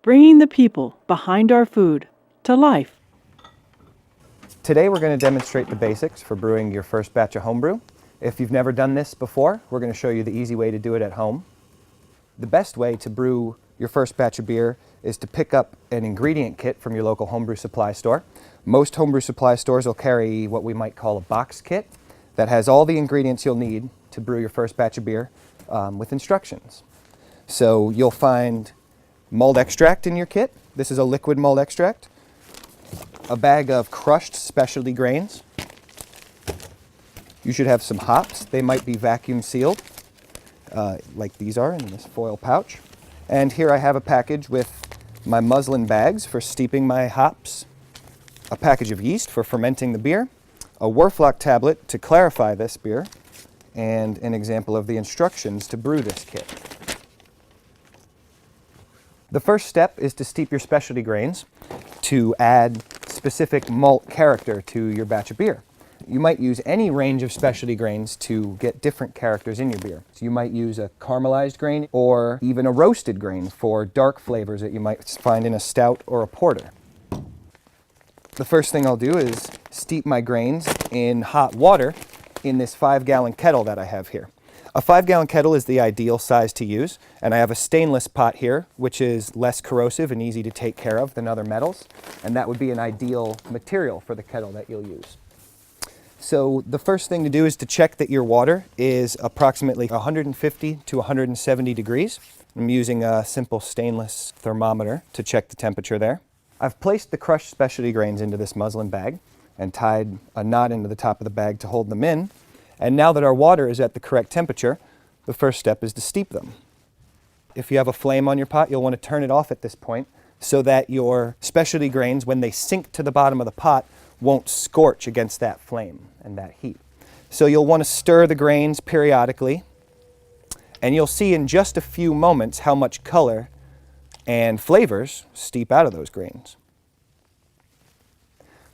bringing the people behind our food to life. Today we're going to demonstrate the basics for brewing your first batch of homebrew. If you've never done this before, we're going to show you the easy way to do it at home. The best way to brew your first batch of beer is to pick up an ingredient kit from your local homebrew supply store. Most homebrew supply stores will carry what we might call a box kit that has all the ingredients you'll need to brew your first batch of beer with instructions. So you'll find malt extract in your kit. This is a liquid malt extract. A bag of crushed specialty grains. You should have some hops. They might be vacuum sealed, like these are in this foil pouch. And here I have a package with my muslin bags for steeping my hops, a package of yeast for fermenting the beer, a Werflock tablet to clarify this beer, and an example of the instructions to brew this kit. The first step is to steep your specialty grains to add specific malt character to your batch of beer. You might use any range of specialty grains to get different characters in your beer. So you might use a caramelized grain or even a roasted grain for dark flavors that you might find in a stout or a porter. The first thing I'll do is steep my grains in hot water in this 5-gallon kettle that I have here. A 5-gallon kettle is the ideal size to use, and I have a stainless pot here, which is less corrosive and easy to take care of than other metals, and that would be an ideal material for the kettle that you'll use. So the first thing to do is to check that your water is approximately 150 to 170 degrees. I'm using a simple stainless thermometer to check the temperature there. I've placed the crushed specialty grains into this muslin bag and tied a knot into the top of the bag to hold them in. And now that our water is at the correct temperature, the first step is to steep them. If you have a flame on your pot, you'll want to turn it off at this point so that your specialty grains, when they sink to the bottom of the pot, won't scorch against that flame and that heat. So you'll want to stir the grains periodically, and you'll see in just a few moments how much color and flavors steep out of those grains.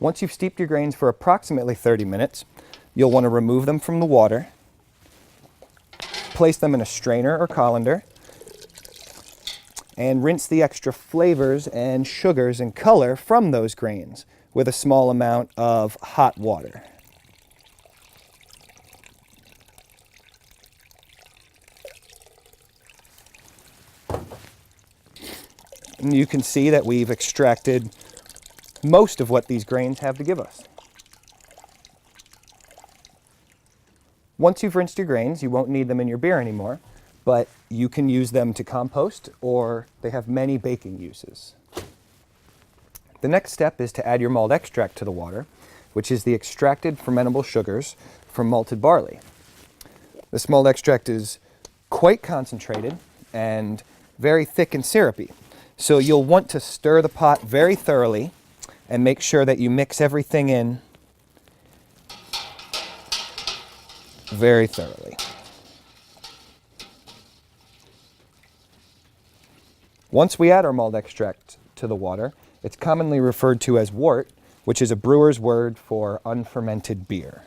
Once you've steeped your grains for approximately 30 minutes, you'll want to remove them from the water, place them in a strainer or colander, and rinse the extra flavors and sugars and color from those grains with a small amount of hot water. And you can see that we've extracted most of what these grains have to give us. Once you've rinsed your grains, you won't need them in your beer anymore, but you can use them to compost, or they have many baking uses. The next step is to add your malt extract to the water, which is the extracted fermentable sugars from malted barley. This malt extract is quite concentrated and very thick and syrupy, so you'll want to stir the pot very thoroughly and make sure that you mix everything in very thoroughly. Once we add our malt extract to the water, it's commonly referred to as wort, which is a brewer's word for unfermented beer.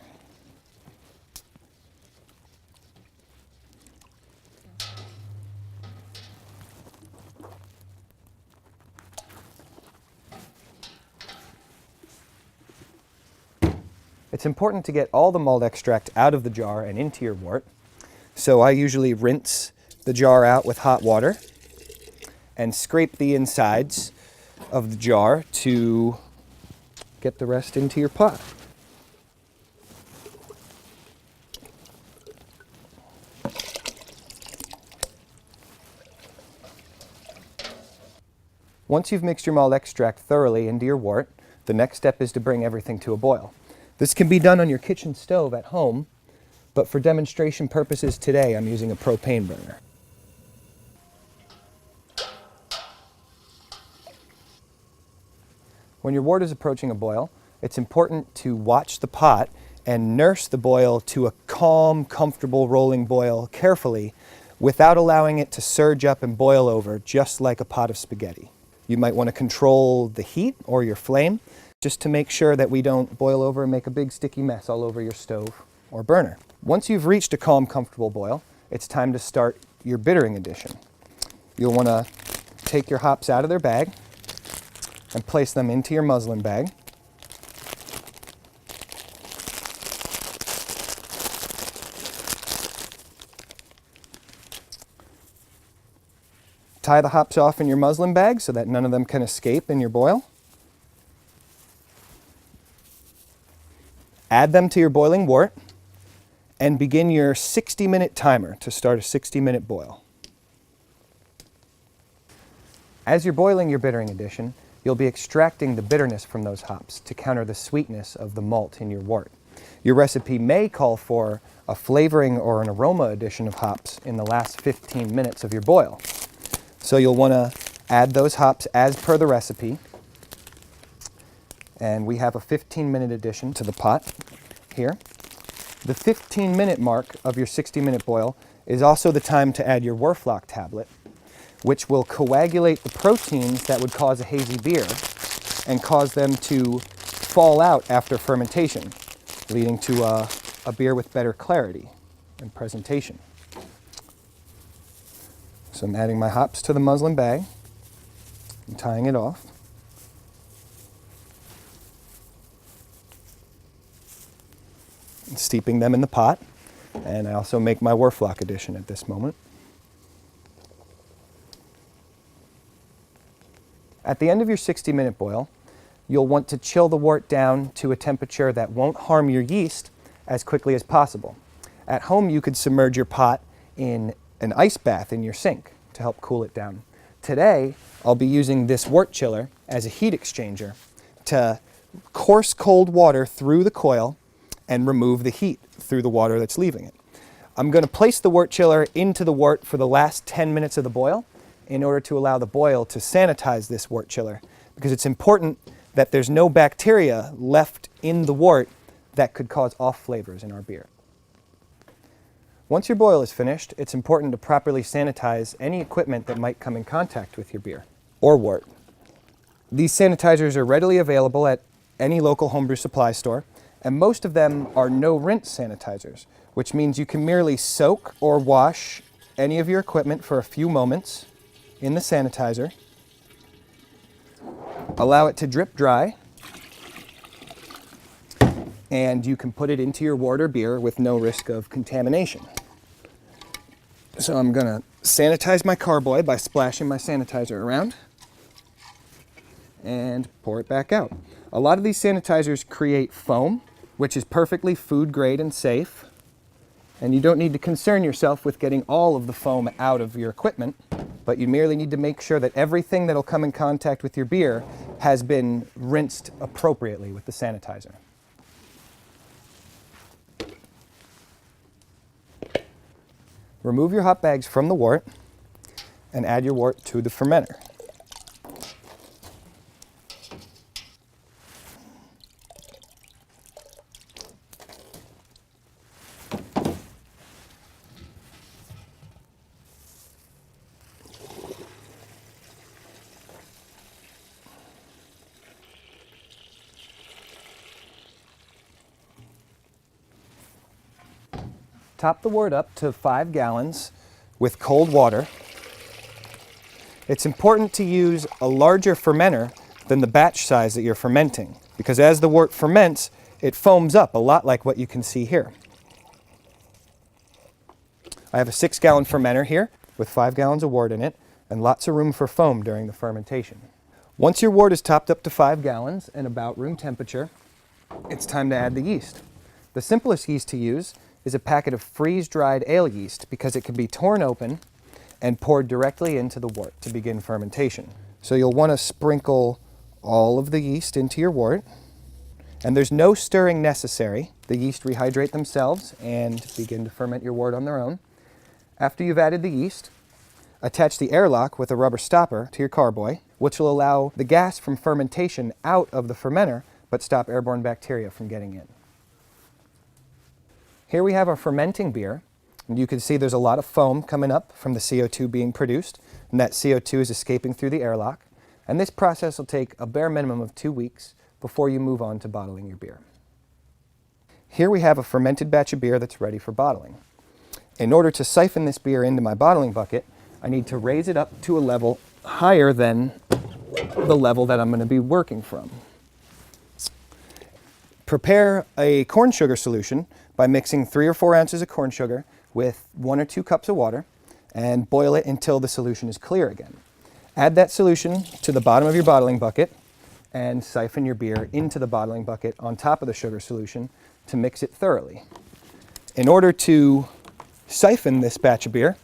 It's important to get all the malt extract out of the jar and into your wort. So I usually rinse the jar out with hot water and scrape the insides of the jar to get the rest into your pot. Once you've mixed your malt extract thoroughly into your wort, the next step is to bring everything to a boil. This can be done on your kitchen stove at home, but for demonstration purposes today, I'm using a propane burner. When your wort is approaching a boil, it's important to watch the pot and nurse the boil to a calm, comfortable rolling boil carefully without allowing it to surge up and boil over just like a pot of spaghetti. You might want to control the heat or your flame just to make sure that we don't boil over and make a big sticky mess all over your stove or burner. Once you've reached a calm, comfortable boil, it's time to start your bittering addition. You'll want to take your hops out of their bag and place them into your muslin bag. Tie the hops off in your muslin bag so that none of them can escape in your boil. Add them to your boiling wort and begin your 60-minute timer to start a 60-minute boil. As you're boiling your bittering addition, you'll be extracting the bitterness from those hops to counter the sweetness of the malt in your wort. Your recipe may call for a flavoring or an aroma addition of hops in the last 15 minutes of your boil. So you'll want to add those hops as per the recipe. And we have a 15-minute addition to the pot here. The 15-minute mark of your 60-minute boil is also the time to add your Werflock tablet, which will coagulate the proteins that would cause a hazy beer and cause them to fall out after fermentation, leading to a beer with better clarity and presentation. So I'm adding my hops to the muslin bag and tying it off. And steeping them in the pot. And I also make my Werflock addition at this moment. At the end of your 60-minute boil, you'll want to chill the wort down to a temperature that won't harm your yeast as quickly as possible. At home, you could submerge your pot in an ice bath in your sink to help cool it down. Today, I'll be using this wort chiller as a heat exchanger to course cold water through the coil and remove the heat through the water that's leaving it. I'm going to place the wort chiller into the wort for the last 10 minutes of the boil in order to allow the boil to sanitize this wort chiller, because it's important that there's no bacteria left in the wort that could cause off flavors in our beer. Once your boil is finished, it's important to properly sanitize any equipment that might come in contact with your beer or wort. These sanitizers are readily available at any local homebrew supply store, and most of them are no-rinse sanitizers, which means you can merely soak or wash any of your equipment for a few moments in the sanitizer, allow it to drip dry, and you can put it into your wort or beer with no risk of contamination. So I'm going to sanitize my carboy by splashing my sanitizer around and pour it back out. A lot of these sanitizers create foam, which is perfectly food grade and safe, and you don't need to concern yourself with getting all of the foam out of your equipment, but you merely need to make sure that everything that'll come in contact with your beer has been rinsed appropriately with the sanitizer. Remove your hop bags from the wort and add your wort to the fermenter. Top the wort up to 5 gallons with cold water. It's important to use a larger fermenter than the batch size that you're fermenting, because as the wort ferments, it foams up a lot like what you can see here. I have a 6-gallon fermenter here with 5 gallons of wort in it and lots of room for foam during the fermentation. Once your wort is topped up to 5 gallons and about room temperature, it's time to add the yeast. The simplest yeast to use is a packet of freeze-dried ale yeast, because it can be torn open and poured directly into the wort to begin fermentation. So you'll want to sprinkle all of the yeast into your wort, and there's no stirring necessary. The yeast rehydrate themselves and begin to ferment your wort on their own. After you've added the yeast, attach the airlock with a rubber stopper to your carboy, which will allow the gas from fermentation out of the fermenter, but stop airborne bacteria from getting in. Here we have our fermenting beer, and you can see there's a lot of foam coming up from the CO2 being produced, and that CO2 is escaping through the airlock. And this process will take a bare minimum of 2 weeks before you move on to bottling your beer. Here we have a fermented batch of beer that's ready for bottling. In order to siphon this beer into my bottling bucket, I need to raise it up to a level higher than the level that I'm going to be working from. Prepare a corn sugar solution by mixing 3 or 4 ounces of corn sugar with 1 or 2 cups of water and boil it until the solution is clear again. Add that solution to the bottom of your bottling bucket and siphon your beer into the bottling bucket on top of the sugar solution to mix it thoroughly. In order to siphon this batch of beer,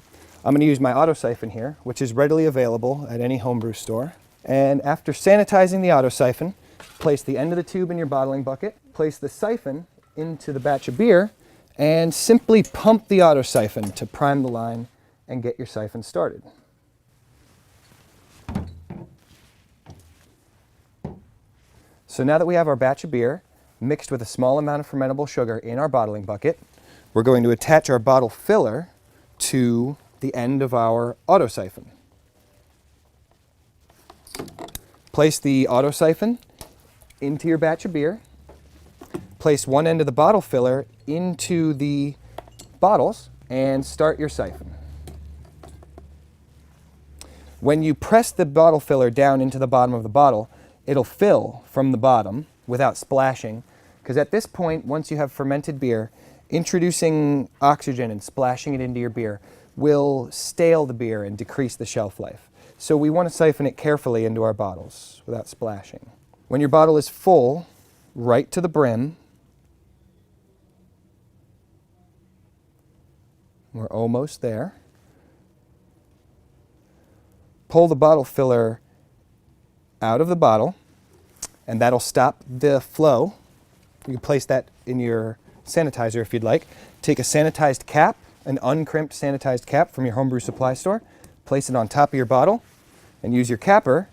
I'm going to use my auto siphon here, which is readily available at any homebrew store. And after sanitizing the auto siphon, place the end of the tube in your bottling bucket, place the siphon into the batch of beer, and simply pump the auto siphon to prime the line and get your siphon started. So now that we have our batch of beer mixed with a small amount of fermentable sugar in our bottling bucket, we're going to attach our bottle filler to the end of our auto siphon. Place the auto siphon into your batch of beer. Place one end of the bottle filler into the bottles and start your siphon. When you press the bottle filler down into the bottom of the bottle, it'll fill from the bottom without splashing, because at this point, once you have fermented beer, introducing oxygen and splashing it into your beer will stale the beer and decrease the shelf life. So we want to siphon it carefully into our bottles without splashing. When your bottle is full, right to the brim, we're almost there. Pull the bottle filler out of the bottle, and that'll stop the flow. You can place that in your sanitizer if you'd like. Take a sanitized cap, an uncrimped sanitized cap from your homebrew supply store, place it on top of your bottle, and use your capper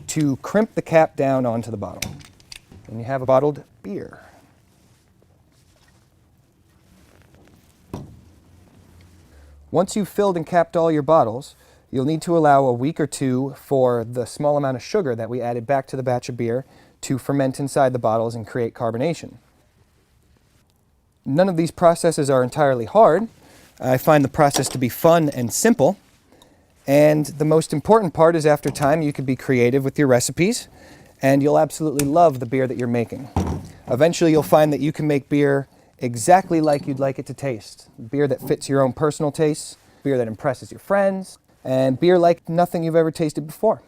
to crimp the cap down onto the bottle. And you have a bottled beer. Once you've filled and capped all your bottles, you'll need to allow a week or 2 for the small amount of sugar that we added back to the batch of beer to ferment inside the bottles and create carbonation. None of these processes are entirely hard. I find the process to be fun and simple. And the most important part is after time you can be creative with your recipes and you'll absolutely love the beer that you're making. Eventually you'll find that you can make beer exactly like you'd like it to taste. Beer that fits your own personal tastes, beer that impresses your friends, and beer like nothing you've ever tasted before.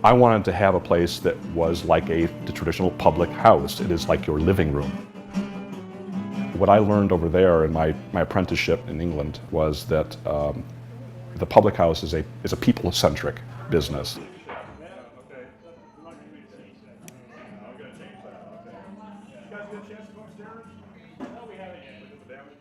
I wanted to have a place that was like the traditional public house. It is like your living room. What I learned over there in my apprenticeship in England was that the public house is a people-centric business. You guys get a chance to go upstairs? No, we haven't yet, because of the damage.